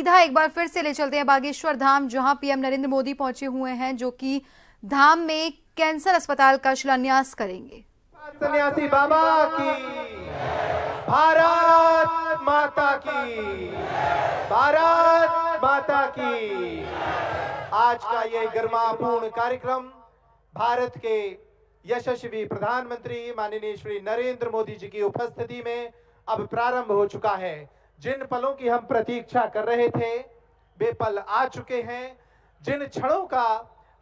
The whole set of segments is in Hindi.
सीधा एक बार फिर से ले चलते हैं बागेश्वर धाम, जहां पीएम नरेंद्र मोदी पहुंचे हुए हैं, जो कि धाम में कैंसर अस्पताल का शिलान्यास करेंगे। सन्यासी बाबा की, भारत माता की, भारत माता की। आज का ये गरिमापूर्ण कार्यक्रम भारत के यशस्वी प्रधानमंत्री माननीय श्री नरेंद्र मोदी जी की उपस्थिति में अब प्रारंभ हो चुका है। जिन पलों की हम प्रतीक्षा कर रहे थे वे पल आ चुके हैं। जिन क्षणों का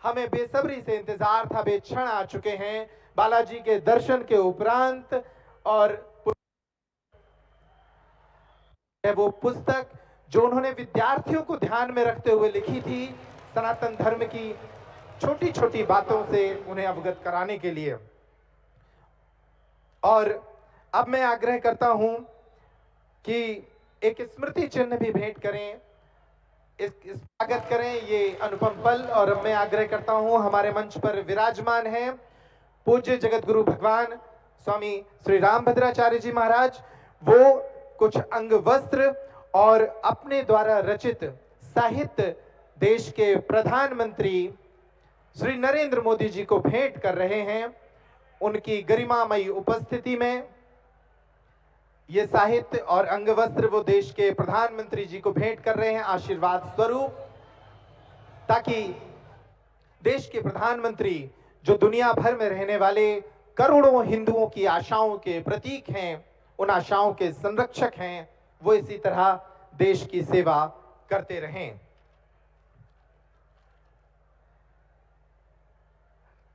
हमें बेसब्री से इंतजार था वे क्षण आ चुके हैं। बालाजी के दर्शन के उपरांत और वो पुस्तक जो उन्होंने विद्यार्थियों को ध्यान में रखते हुए लिखी थी, सनातन धर्म की छोटी छोटी बातों से उन्हें अवगत कराने के लिए। और अब मैं आग्रह करता हूं कि एक स्मृति चिन्ह भी भेंट करें, इस स्वागत करें ये अनुपम पल। और अब मैं आग्रह करता हूं, हमारे मंच पर विराजमान हैं पूज्य जगत गुरु भगवान स्वामी श्री रामभद्राचार्य जी महाराज। वो कुछ अंग वस्त्र और अपने द्वारा रचित साहित्य देश के प्रधानमंत्री श्री नरेंद्र मोदी जी को भेंट कर रहे हैं। उनकी गरिमामयी उपस्थिति में ये साहित्य और अंग वस्त्र वो देश के प्रधानमंत्री जी को भेंट कर रहे हैं आशीर्वाद स्वरूप, ताकि देश के प्रधानमंत्री जो दुनिया भर में रहने वाले करोड़ों हिंदुओं की आशाओं के प्रतीक हैं, उन आशाओं के संरक्षक हैं, वो इसी तरह देश की सेवा करते रहें।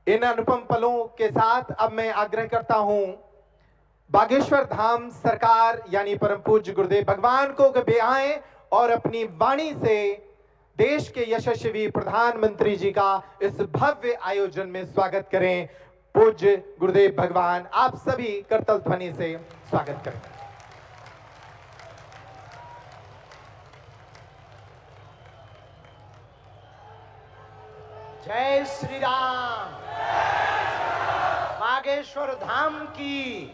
इन अनुपम पलों के साथ अब मैं आग्रह करता हूं बागेश्वर धाम सरकार यानी परम पूज्य गुरुदेव भगवान को वे आए और अपनी वाणी से देश के यशस्वी प्रधानमंत्री जी का इस भव्य आयोजन में स्वागत करें। पूज्य गुरुदेव भगवान, आप सभी करतल ध्वनि से स्वागत करें। जय श्री राम। बागेश्वर धाम की,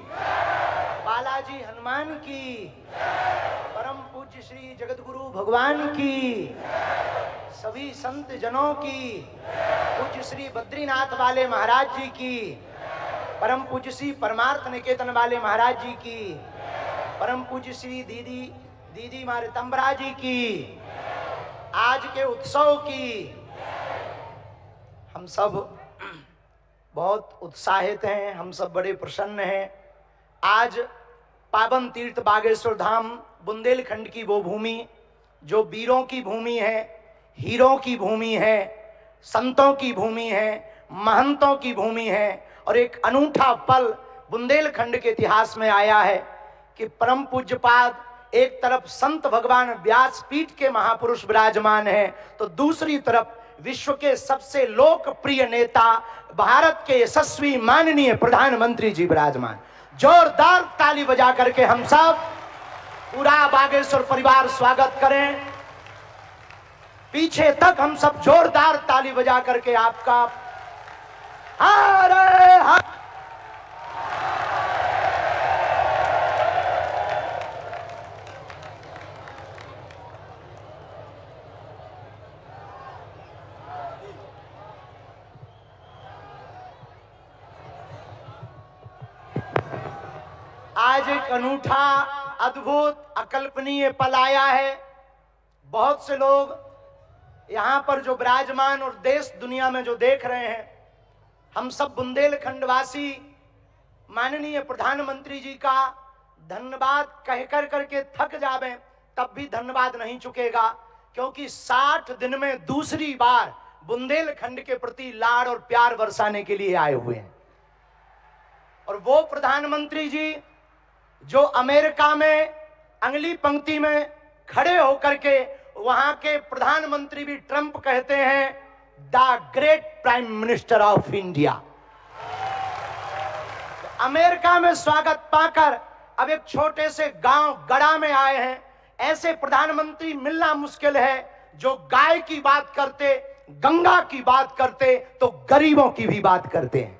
बालाजी हनुमान की, परम पूज्य श्री जगतगुरु भगवान की, सभी संत जनों की, पूज्य श्री बद्रीनाथ वाले महाराज जी की, परम पूज्य श्री परमार्थ निकेतन वाले महाराज जी की, परम पूज्य श्री दीदी मारितंबरा जी की, आज के उत्सव की। हम सब बहुत उत्साहित हैं, हम सब बड़े प्रसन्न हैं। आज पावन तीर्थ बागेश्वर धाम बुंदेलखंड की वो भूमि जो वीरों की भूमि है, हीरों की भूमि है, संतों की भूमि है, महंतों की भूमि है। और एक अनूठा पल बुंदेलखंड के इतिहास में आया है कि परम पूज्यपाद एक तरफ संत भगवान व्यासपीठ के महापुरुष विराजमान हैं, तो दूसरी तरफ विश्व के सबसे लोकप्रिय नेता भारत के यशस्वी माननीय प्रधानमंत्री जी विराजमान। जोरदार ताली बजा करके हम सब पूरा बागेश्वर परिवार स्वागत करें। पीछे तक हम सब जोरदार ताली बजा करके आपका हरे हरे। आज एक अनूठा, अद्भुत, अकल्पनीय पल आया है। बहुत से लोग यहां पर जो विराजमान और देश दुनिया में जो देख रहे हैं, हम सब बुंदेलखंड वासी माननीय प्रधानमंत्री जी का धन्यवाद कह कर करके थक जावें तब भी धन्यवाद नहीं चुकेगा, क्योंकि 60 दिन में दूसरी बार बुंदेलखंड के प्रति लाड़ और प्यार बरसाने के लिए आए हुए हैं। और वो प्रधानमंत्री जी जो अमेरिका में अगली पंक्ति में खड़े होकर के वहां के प्रधानमंत्री भी ट्रंप कहते हैं the great prime minister of India. तो अमेरिका में स्वागत पाकर अब एक छोटे से गांव गड़ा में आए हैं। ऐसे प्रधानमंत्री मिलना मुश्किल है जो गाय की बात करते, गंगा की बात करते तो गरीबों की भी बात करते हैं।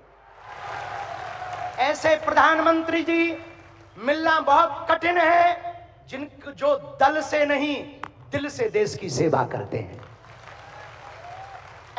ऐसे प्रधानमंत्री जी मिलना बहुत कठिन है, जो दल से नहीं दिल से देश की सेवा करते हैं।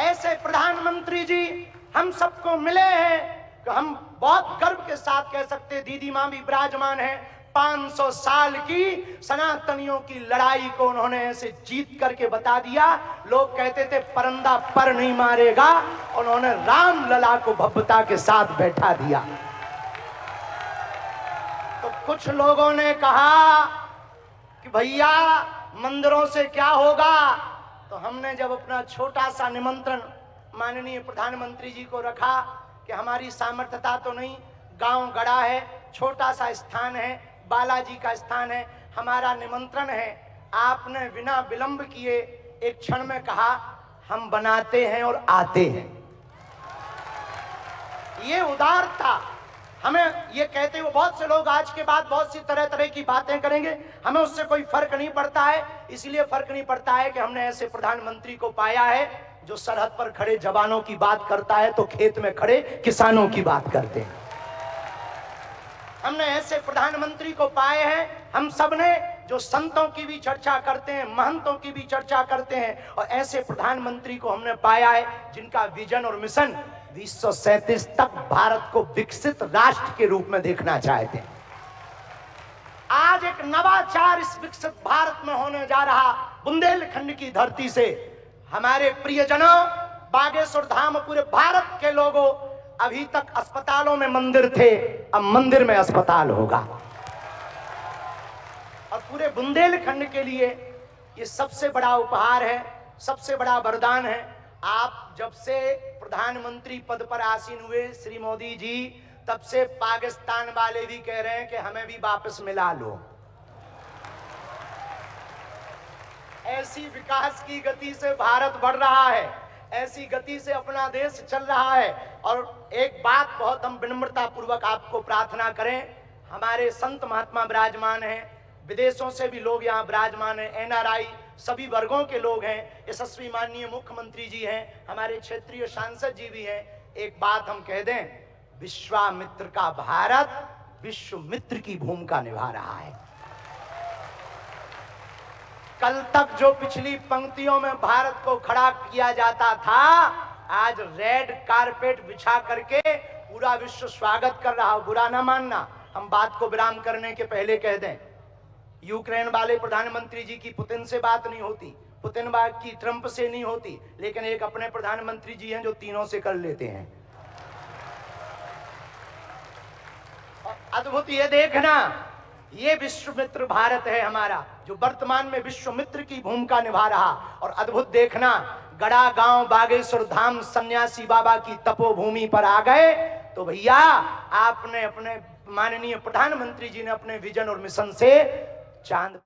ऐसे प्रधानमंत्री जी हम सबको मिले हैं कि हम बहुत गर्व के साथ कह सकते हैं, दीदी मां भी विराजमान है, 500 साल की सनातनियों की लड़ाई को उन्होंने ऐसे जीत करके बता दिया। लोग कहते थे परंदा पर नहीं मारेगा, उन्होंने राम लला को भव्यता के साथ बैठा दिया। तो कुछ लोगों ने कहा कि भैया मंदिरों से क्या होगा, तो हमने जब अपना छोटा सा निमंत्रण माननीय प्रधानमंत्री जी को रखा कि हमारी सामर्थ्यता तो नहीं, गांव गड़ा है, छोटा सा स्थान है, बालाजी का स्थान है, हमारा निमंत्रण है, आपने बिना विलंब किए एक क्षण में कहा हम बनाते हैं और आते हैं। ये उदारता, हमें ये कहते हुए बहुत से लोग आज के बाद बहुत सी तरह तरह की बातें करेंगे, हमें उससे कोई फर्क नहीं पड़ता है। इसलिए फर्क नहीं पड़ता है कि हमने ऐसे प्रधानमंत्री को पाया है जो सरहद पर खड़े जवानों की बात करता है तो खेत में खड़े किसानों की बात करते हैं। हमने ऐसे प्रधानमंत्री को पाए हैं हम सब ने, जो संतों की भी चर्चा करते हैं, महंतों की भी चर्चा करते हैं, और ऐसे प्रधानमंत्री को हमने पाया है जिनका विजन और मिशन 2037 तक भारत को विकसित राष्ट्र के रूप में देखना चाहते हैं। आज एक नवाचार इस विकसित भारत में होने जा रहा। बुंदेलखंड की धरती से हमारे प्रियजनों, बागेश्वर धाम, पूरे भारत के लोगों, अभी तक अस्पतालों में मंदिर थे, अब मंदिर में अस्पताल होगा। और पूरे बुंदेलखंड के लिए ये सबसे बड़ा उपहार है, सबसे बड़ा वरदान है। आप जब से प्रधानमंत्री पद पर आसीन हुए श्री मोदी जी, तब से पाकिस्तान वाले भी कह रहे हैं कि हमें भी वापस मिला लो। ऐसी विकास की गति से भारत बढ़ रहा है, ऐसी गति से अपना देश चल रहा है। और एक बात बहुत हम विनम्रता पूर्वक आपको प्रार्थना करें, हमारे संत महात्मा विराजमान हैं, विदेशों से भी लोग यहाँ विराजमान हैं, एनआरआई सभी वर्गों के लोग हैं, यशस्वी माननीय मुख्यमंत्री जी हैं, हमारे क्षेत्रीय सांसद जी भी हैं। एक बात हम कह दें, विश्वामित्र का भारत विश्व मित्र की भूमिका निभा रहा है। कल तक जो पिछली पंक्तियों में भारत को खड़ा किया जाता था, आज रेड कारपेट बिछा करके पूरा विश्व स्वागत कर रहा हो। बुरा ना मानना, हम बात को विराम करने के पहले कह दें, यूक्रेन वाले प्रधानमंत्री जी की पुतिन से बात नहीं होती, पुतिन की ट्रंप से नहीं होती, लेकिन एक अपने प्रधानमंत्री जी हैं जो तीनों से कर लेते हैं। अद्भुत ये देखना, ये विश्व मित्र भारत है हमारा, जो वर्तमान में विश्व मित्र की भूमिका निभा रहा। और अद्भुत देखना, गड़ा गांव बागेश्वर धाम सन्यासी बाबा की तपोभूमि पर आ गए तो भैया आपने अपने माननीय प्रधानमंत्री जी ने अपने विजन और मिशन से चांद